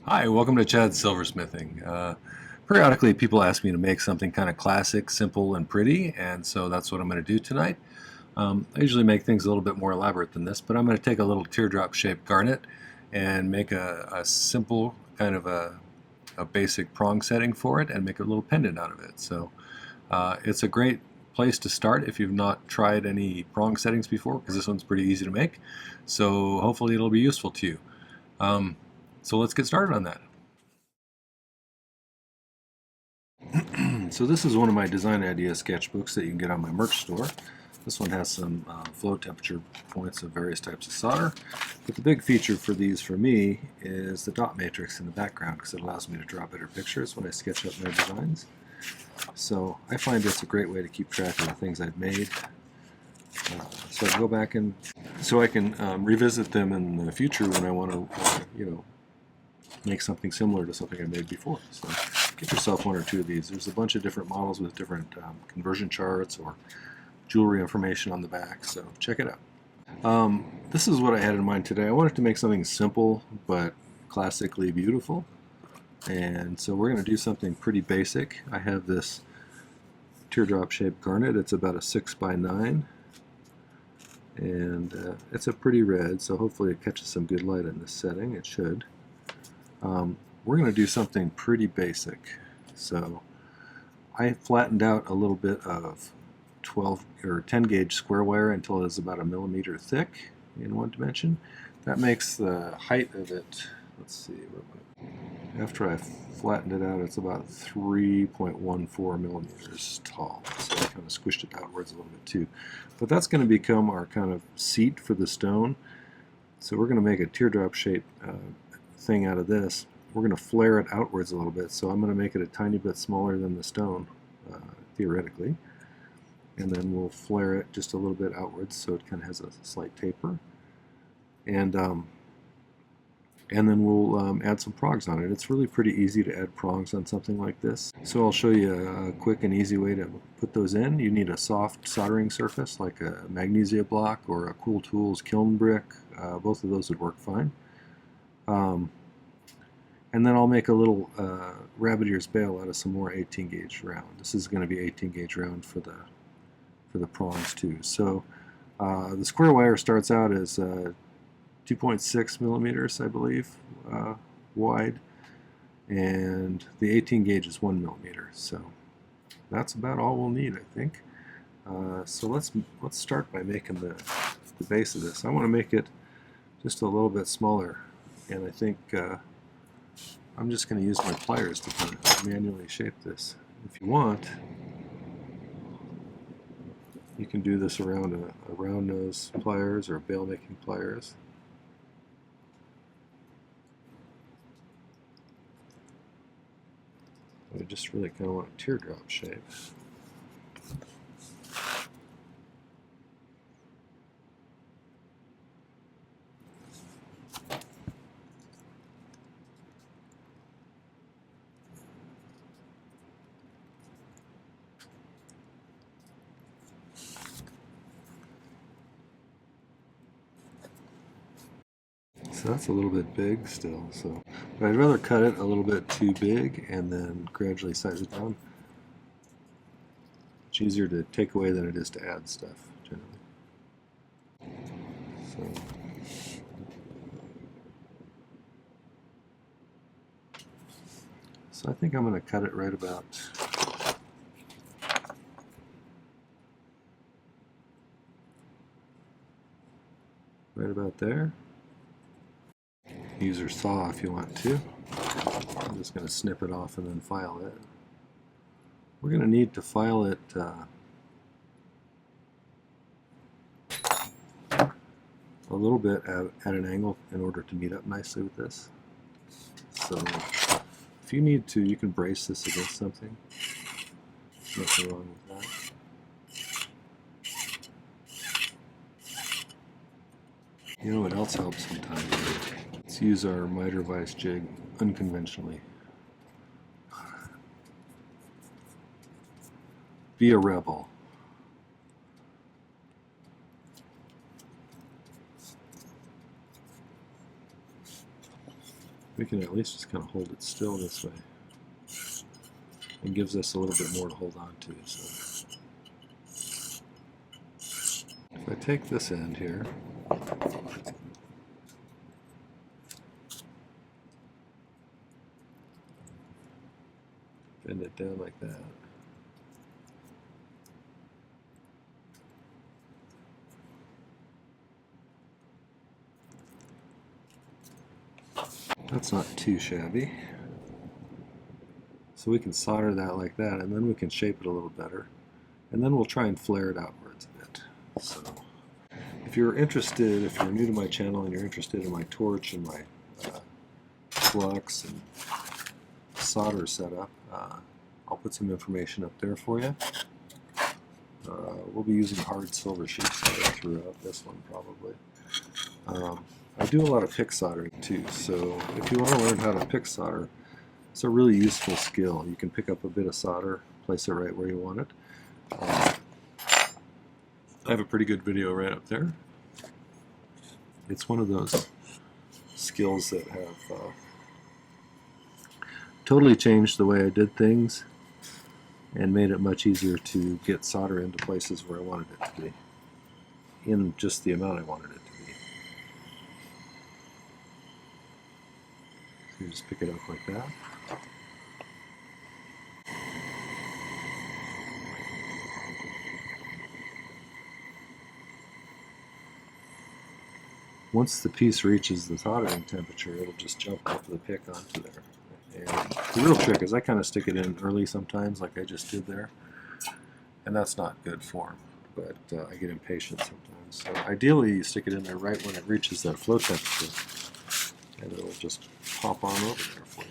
Hi, welcome to Chad's Silversmithing. Periodically, people ask me to make something kind of classic, simple, and pretty, and so that's what I'm going to do tonight. I usually make things a little bit more elaborate than this, but I'm going to take a little teardrop-shaped garnet and make a simple kind of a basic prong setting for it and make a little pendant out of it. So it's a great place to start if you've not tried any prong settings before, because this one's pretty easy to make. So hopefully it'll be useful to you. So let's get started on that. So this is one of my design idea sketchbooks that you can get on my merch store. This one has some flow temperature points of various types of solder. But the big feature for these for me is the dot matrix in the background, because it allows me to draw better pictures when I sketch up my designs. So I find it's a great way to keep track of the things I've made. So I can go back and so I can revisit them in the future when I want to, make something similar to something I made before. So get yourself one or two of these. There's a bunch of different models with different conversion charts or jewelry information on the back, so check it out. This is what I had in mind today. I wanted to make something simple but classically beautiful, and so we're going to do something pretty basic. I have this teardrop shaped garnet. It's about a 6 by 9, and it's a pretty red, so hopefully it catches some good light in this setting. It should. We're going to do something pretty basic. So I flattened out a little bit of 12 or 10 gauge square wire until it's about 1 millimeter thick in one dimension. That makes the height of it, let's see, after I flattened it out, it's about 3.14 millimeters tall. So I kind of squished it outwards a little bit too. But that's going to become our kind of seat for the stone. So we're going to make a teardrop shaped thing out of this. We're going to flare it outwards a little bit, so I'm going to make it a tiny bit smaller than the stone, theoretically, and then we'll flare it just a little bit outwards so it kind of has a slight taper, and then we'll add some prongs on it. It's really pretty easy to add prongs on something like this, so I'll show you a quick and easy way to put those in. You need a soft soldering surface like a magnesia block or a Cool Tools kiln brick. Both of those would work fine. And then I'll make a little rabbit ears bail out of some more 18 gauge round. This is going to be 18 gauge round for the prongs too. So the square wire starts out as 2.6 millimeters, I believe, wide, and the 18 gauge is 1 millimeter. So that's about all we'll need, I think. So let's start by making the base of this. I want to make it just a little bit smaller, and I think I'm just going to use my pliers to kind of manually shape this. If you want, you can do this around a round nose pliers or bail making pliers. I just really kind of want a teardrop shape. So that's a little bit big still, but I'd rather cut it a little bit too big and then gradually size it down. It's easier to take away than it is to add stuff, generally. So I think I'm going to cut it right about there. Use your saw if you want to. I'm just going to snip it off and then file it. We're going to need to file it a little bit at an angle in order to meet up nicely with this. So if you need to, you can brace this against something. Nothing wrong with that. You know what else helps sometimes? Let's use our miter vise jig unconventionally. Be a rebel. We can at least just kind of hold it still this way. It gives us a little bit more to hold on to. So if I take this end here, bend it down like that. That's not too shabby. So we can solder that like that, and then we can shape it a little better. And then we'll try and flare it outwards a bit. So if you're interested, if you're new to my channel and you're interested in my torch and my flux and solder setup, I'll put some information up there for you. We'll be using hard silver sheet solder throughout this one probably. I do a lot of pick soldering too, so if you want to learn how to pick solder, it's a really useful skill. You can pick up a bit of solder, place it right where you want it. I have a pretty good video right up there. It's one of those skills that have totally changed the way I did things and made it much easier to get solder into places where I wanted it to be, in just the amount I wanted it to be. So you just pick it up like that. Once the piece reaches the soldering temperature, it'll just jump off the pick onto there. And the real trick is I kind of stick it in early sometimes, like I just did there, and that's not good form, but I get impatient sometimes. So ideally you stick it in there right when it reaches that flow temperature, and it'll just pop on over there for you.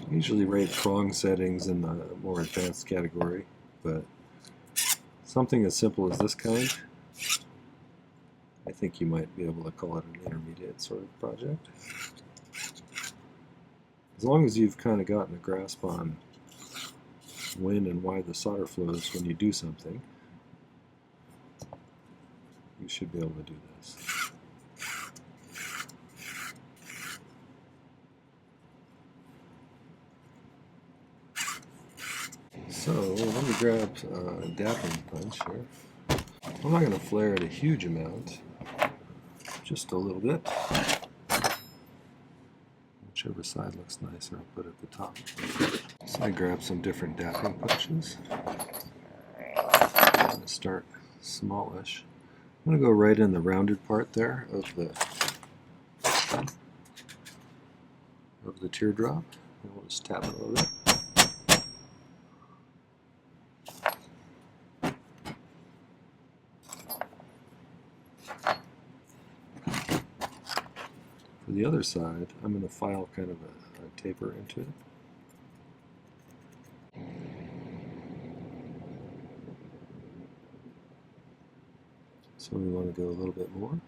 I usually rate prong settings in the more advanced category, but something as simple as this kind, I think you might be able to call it an intermediate sort of project. As long as you've kind of gotten a grasp on when and why the solder flows when you do something, you should be able to do this. So let me grab a dapping punch here. I'm not going to flare it a huge amount, just a little bit. Whichever side looks nicer, I'll put at the top. So I grab some different dapping punches. I'm going to start smallish. I'm going to go right in the rounded part there of the teardrop, and we'll just tap it a little bit. For the other side, I'm going to file kind of a taper into it. So we want to go a little bit more.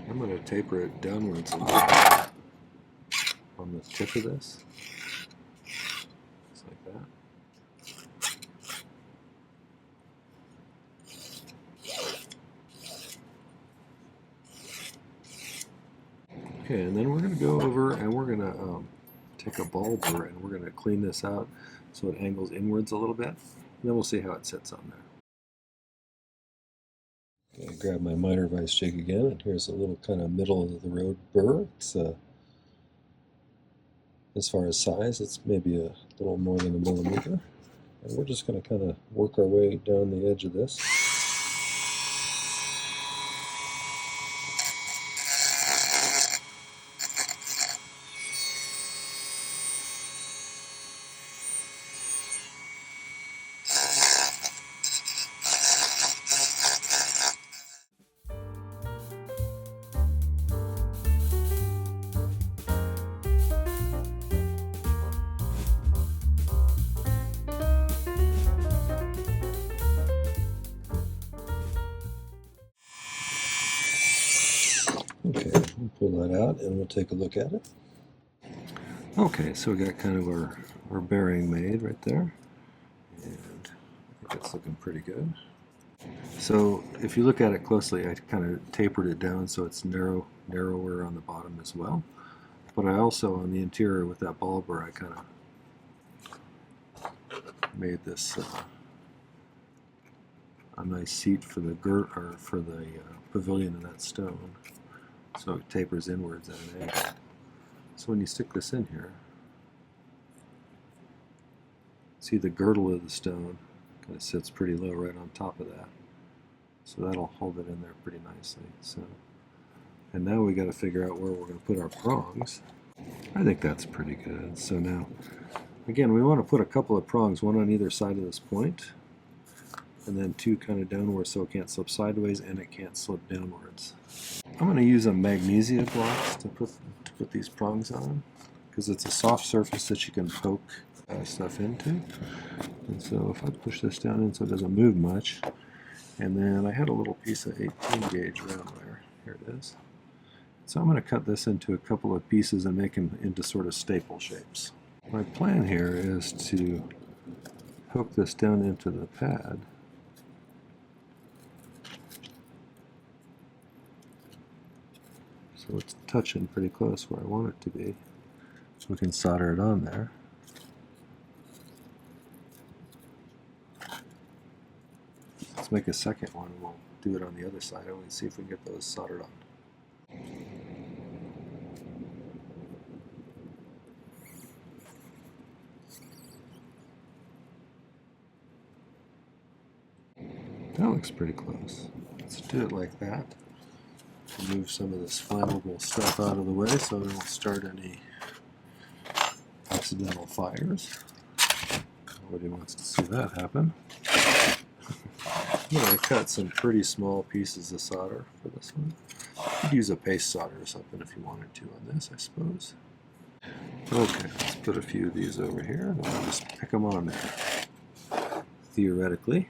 I'm going to taper it downwards a little bit on the tip of this, just like that. Okay, and then we're going to go over and we're going to take a ball burr and we're going to clean this out so it angles inwards a little bit, and then we'll see how it sits on there. Okay, grab my miter vise jig again, and here's a little kind of middle of the road burr. It's as far as size, it's maybe a little more than a millimeter, and we're just going to kind of work our way down the edge of this. Okay, we'll pull that out and we'll take a look at it. Okay, so we got kind of our bearing made right there, and I think it's looking pretty good. So if you look at it closely, I kind of tapered it down so it's narrower on the bottom as well. But I also, on the interior with that ball burr, I kind of made this a nice seat for the pavilion of that stone, so it tapers inwards at an angle. So when you stick this in here, see the girdle of the stone kind of sits pretty low right on top of that. So that'll hold it in there pretty nicely. So, and now we got to figure out where we're going to put our prongs. I think that's pretty good. So now, again, we want to put a couple of prongs, one on either side of this point, and then two kind of downwards so it can't slip sideways and it can't slip downwards. I'm going to use a magnesia blocks to put these prongs on, because it's a soft surface that you can poke stuff into. And so if I push this down in so it doesn't move much, and then I had a little piece of 18 gauge round wire. Here it is. So I'm going to cut this into a couple of pieces and make them into sort of staple shapes. My plan here is to hook this down into the pad. So it's touching pretty close where I want it to be. So we can solder it on there. Let's make a second one. We'll do it on the other side and we'll see if we can get those soldered on. That looks pretty close. Let's do it like that. Move some of this flammable stuff out of the way so it won't start any accidental fires. Nobody wants to see that happen. I'm going to cut some pretty small pieces of solder for this one. You could use a paste solder or something if you wanted to on this, I suppose. Okay, let's put a few of these over here and I'll just pick them on there, theoretically.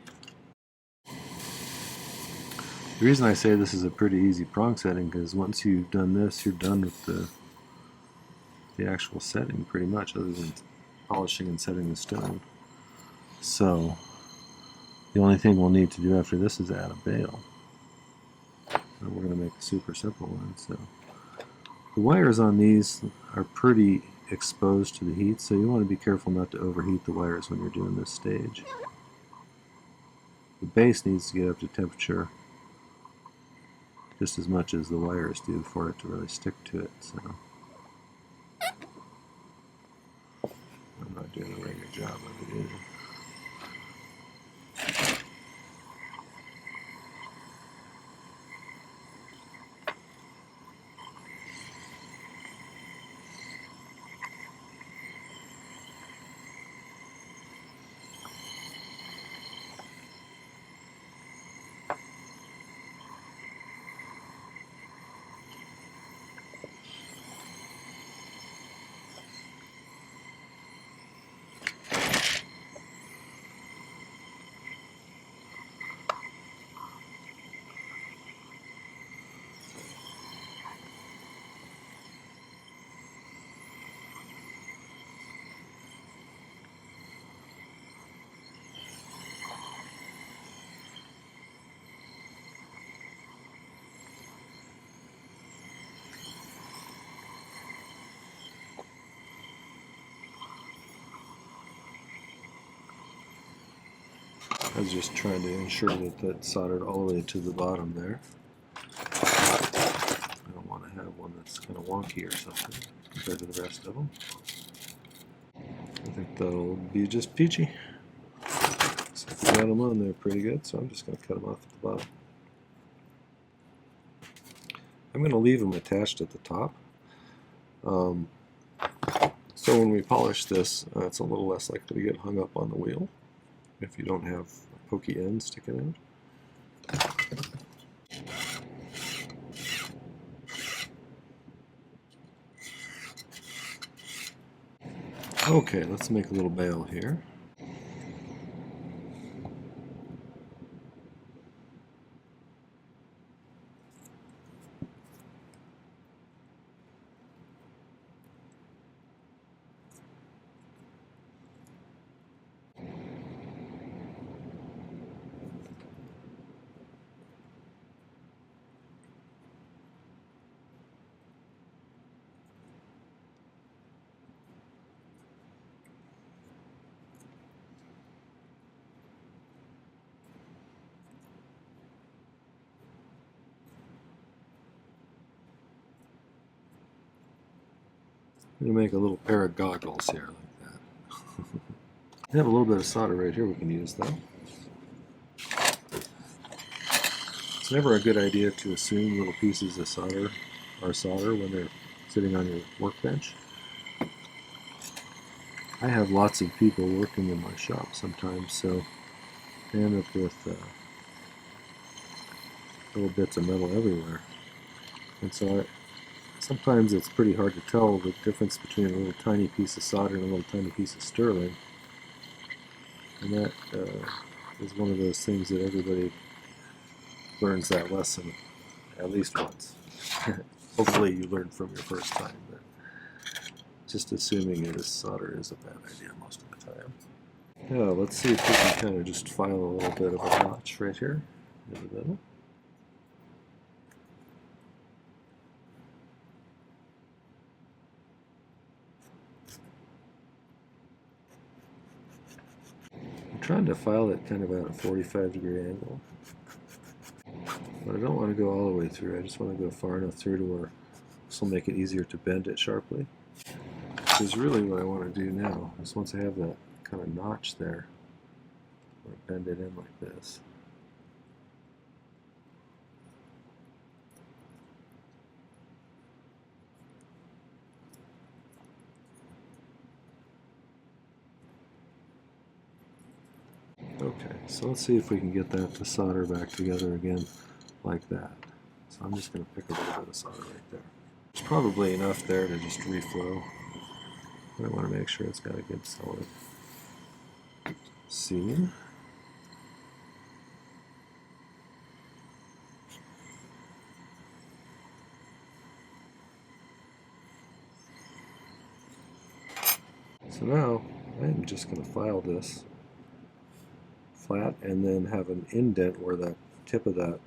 The reason I say this is a pretty easy prong setting because once you've done this, you're done with the actual setting pretty much, other than polishing and setting the stone. So the only thing we'll need to do after this is add a bail. And we're going to make a super simple one. So the wires on these are pretty exposed to the heat, so you want to be careful not to overheat the wires when you're doing this stage. The base needs to get up to temperature just as much as the wires do for it to really stick to it. So I'm not doing a very good job of it either. I was just trying to ensure that that's soldered all the way to the bottom there. I don't want to have one that's kind of wonky or something compared to the rest of them. I think that'll be just peachy. So I got them on there pretty good, so I'm just going to cut them off at the bottom. I'm going to leave them attached at the top. So when we polish this, it's a little less likely to get hung up on the wheel if you don't have a pokey end sticking out. Okay, let's make a little bail here. I'm going to make a little pair of goggles here like that. We have a little bit of solder right here we can use though. It's never a good idea to assume little pieces of solder are solder when they're sitting on your workbench. I have lots of people working in my shop sometimes, so I end up with little bits of metal everywhere. And so sometimes it's pretty hard to tell the difference between a little tiny piece of solder and a little tiny piece of sterling. And that is one of those things that everybody learns that lesson at least once. Hopefully you learned from your first time, but just assuming it is solder is a bad idea most of the time. Yeah, let's see if we can kind of just file a little bit of a notch right here in the middle. I'm trying to file it kind of at a 45-degree angle. But I don't want to go all the way through. I just want to go far enough through to where this will make it easier to bend it sharply. Which is really what I want to do now. Is once I have that kind of notch there, I want to bend it in like this. Okay, so let's see if we can get that to solder back together again like that. So I'm just going to pick a little bit of solder right there. There's probably enough there to just reflow. But I want to make sure it's got a good solid seam. So now I'm just going to file this flat and then have an indent where that tip of that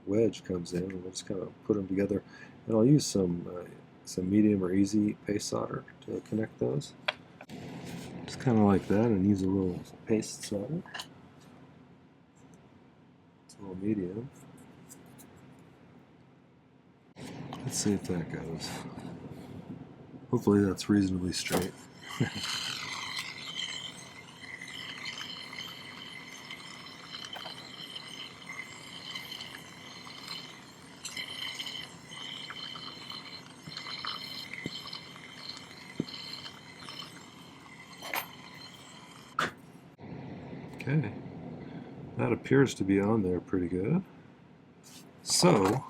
wedge comes in, and we'll just kind of put them together. And I'll use some medium or easy paste solder to connect those. Just kind of like that, and use a little paste solder. It's a little medium. Let's see if that goes. Hopefully that's reasonably straight. Okay, that appears to be on there pretty good. So,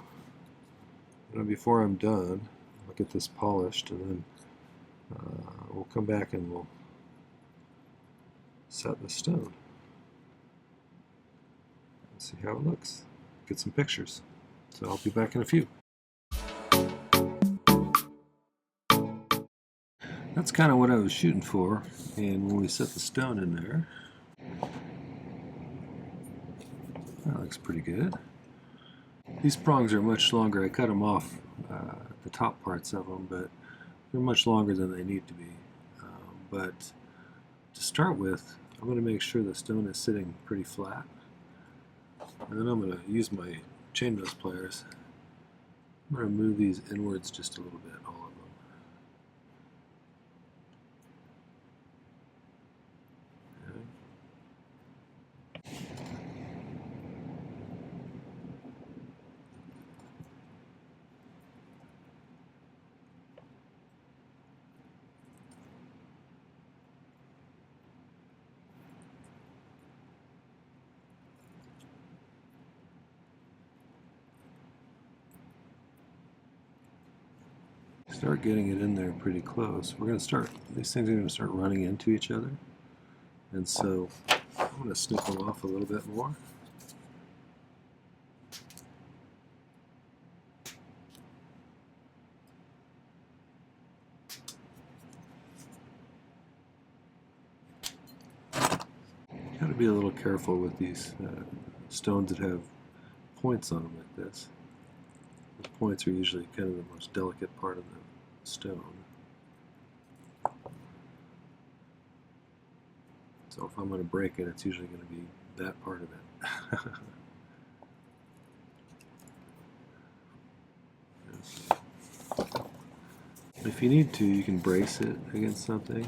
before I'm done, I'll get this polished, and then we'll come back and we'll set the stone. Let's see how it looks. Get some pictures. So I'll be back in a few. That's kind of what I was shooting for, and when we set the stone in there, that looks pretty good. These prongs are much longer. I cut them off the top parts of them, but they're much longer than they need to be. But to start with, I'm going to make sure the stone is sitting pretty flat. And then I'm going to use my chain nose pliers. I'm going to move these inwards just a little bit, all of them. Start getting it in there pretty close. We're going to start, these things are going to start running into each other. And so I'm going to snip them off a little bit more. Got to be a little careful with these stones that have points on them like this. The points are usually kind of the most delicate part of the stone. So if I'm going to break it, it's usually going to be that part of it. If you need to, you can brace it against something.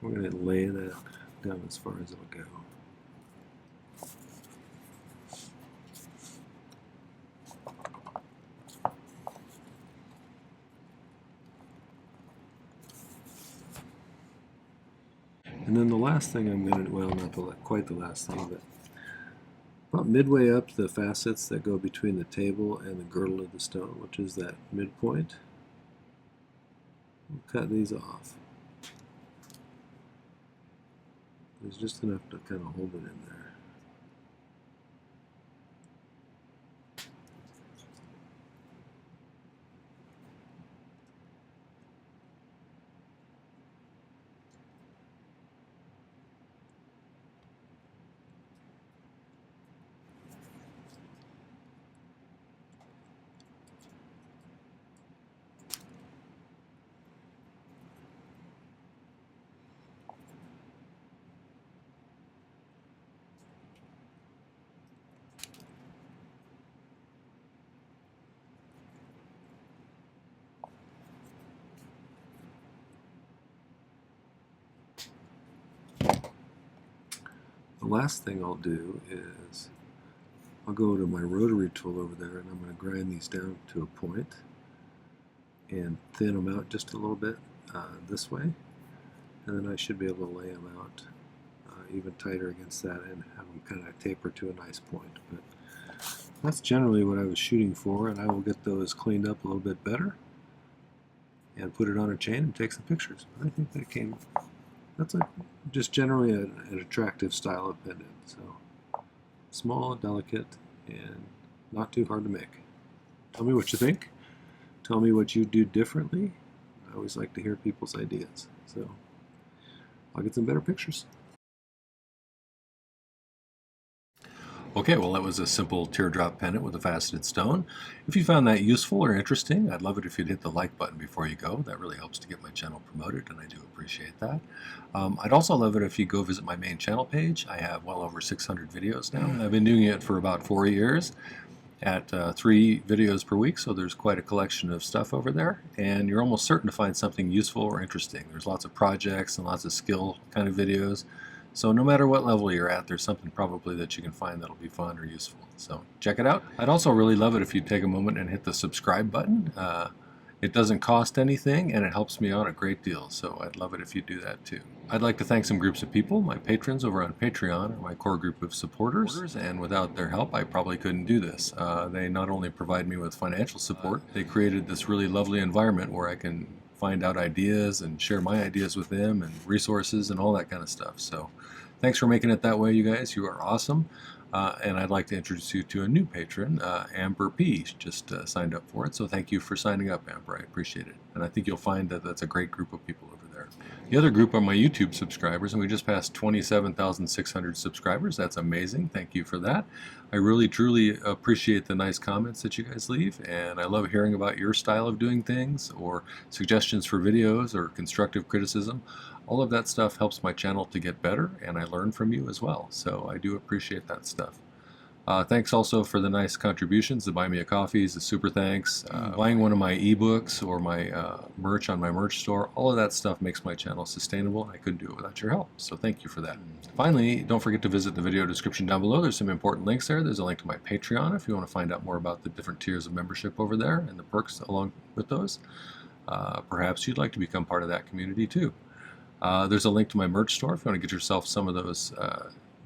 We're going to lay that down as far as it'll go. And then the last thing I'm going to, well, not quite the last thing, but about midway up the facets that go between the table and the girdle of the stone, which is that midpoint, we'll cut these off. There's just enough to kind of hold it in there. The last thing I'll do is I'll go to my rotary tool over there and I'm going to grind these down to a point and thin them out just a little bit this way, and then I should be able to lay them out even tighter against that and have them kind of taper to a nice point. But that's generally what I was shooting for, and I will get those cleaned up a little bit better and put it on a chain and take some pictures. I think that came, that's just generally an attractive style of pendant. So small, delicate, and not too hard to make. Tell me what you think. Tell me what you do differently. I always like to hear people's ideas. So I'll get some better pictures. Okay, well, that was a simple teardrop pendant with a faceted stone. If you found that useful or interesting, I'd love it if you'd hit the like button before you go. That really helps to get my channel promoted, and I do appreciate that. I'd also love it if you go visit my main channel page. I have well over 600 videos now. I've been doing it for about 4 years at 3 videos per week, so there's quite a collection of stuff over there, and you're almost certain to find something useful or interesting. There's lots of projects and lots of skill kind of videos. So no matter what level you're at, there's something probably that you can find that'll be fun or useful. So check it out. I'd also really love it if you'd take a moment and hit the subscribe button. It doesn't cost anything, and it helps me out a great deal, so I'd love it if you do that too. I'd like to thank some groups of people. My patrons over on Patreon are my core group of supporters, and without their help I probably couldn't do this. They not only provide me with financial support, they created this really lovely environment where I can find out ideas and share my ideas with them and resources and all that kind of stuff. So thanks for making it that way, you guys. You are awesome. And I'd like to introduce you to a new patron, Amber P. Just signed up for it, so thank you for signing up, Amber. I appreciate it. And I think you'll find that that's a great group of people over there. The other group are my YouTube subscribers, and we just passed 27,600 subscribers. That's amazing. Thank you for that. I really, truly appreciate the nice comments that you guys leave, and I love hearing about your style of doing things, or suggestions for videos, or constructive criticism. All of that stuff helps my channel to get better, and I learn from you as well, so I do appreciate that stuff. Thanks also for the nice contributions, the Buy Me a Coffees, the super thanks, buying one of my ebooks or my merch on my merch store. All of that stuff makes my channel sustainable. I couldn't do it without your help, so thank you for that. Finally, don't forget to visit the video description down below. There's some important links there. There's a link to my Patreon if you want to find out more about the different tiers of membership over there and the perks along with those. Perhaps you'd like to become part of that community too. There's a link to my merch store if you want to get yourself some of those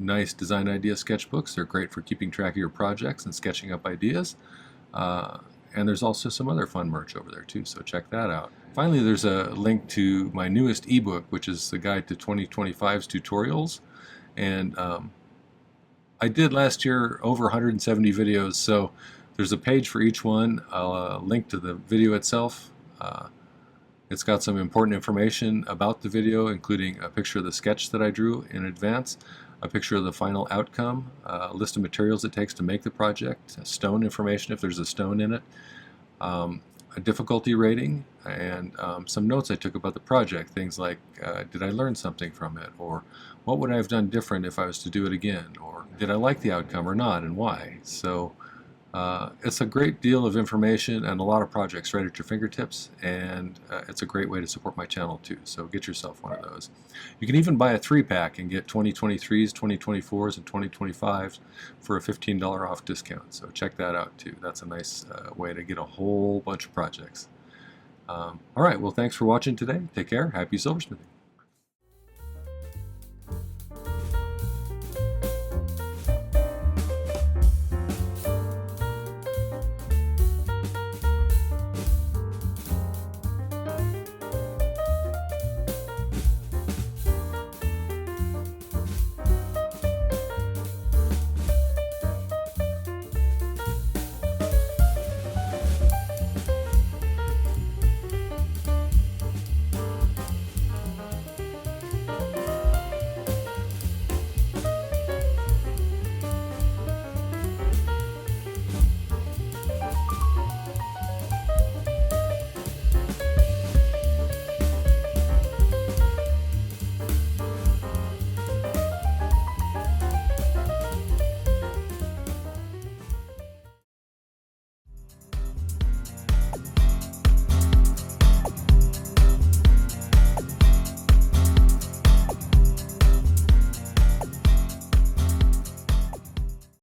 nice design idea sketchbooks. They're great for keeping track of your projects and sketching up ideas. And there's also some other fun merch over there too, so check that out. Finally, there's a link to my newest ebook, which is the Guide to 2025's Tutorials. And I did last year over 170 videos, so there's a page for each one. I'll link to the video itself. It's got some important information about the video, including a picture of the sketch that I drew in advance, a picture of the final outcome, a list of materials it takes to make the project, stone information if there's a stone in it, a difficulty rating, and some notes I took about the project. Things like, did I learn something from it? Or what would I have done different if I was to do it again? Or did I like the outcome or not, and why? So It's a great deal of information and a lot of projects right at your fingertips, and it's a great way to support my channel too, so get yourself one of those. You can even buy a 3-pack and get 2023s, 2024s, and 2025s for a $15 off discount, so check that out too. That's a nice way to get a whole bunch of projects. Alright, well thanks for watching today. Take care. Happy silversmithing.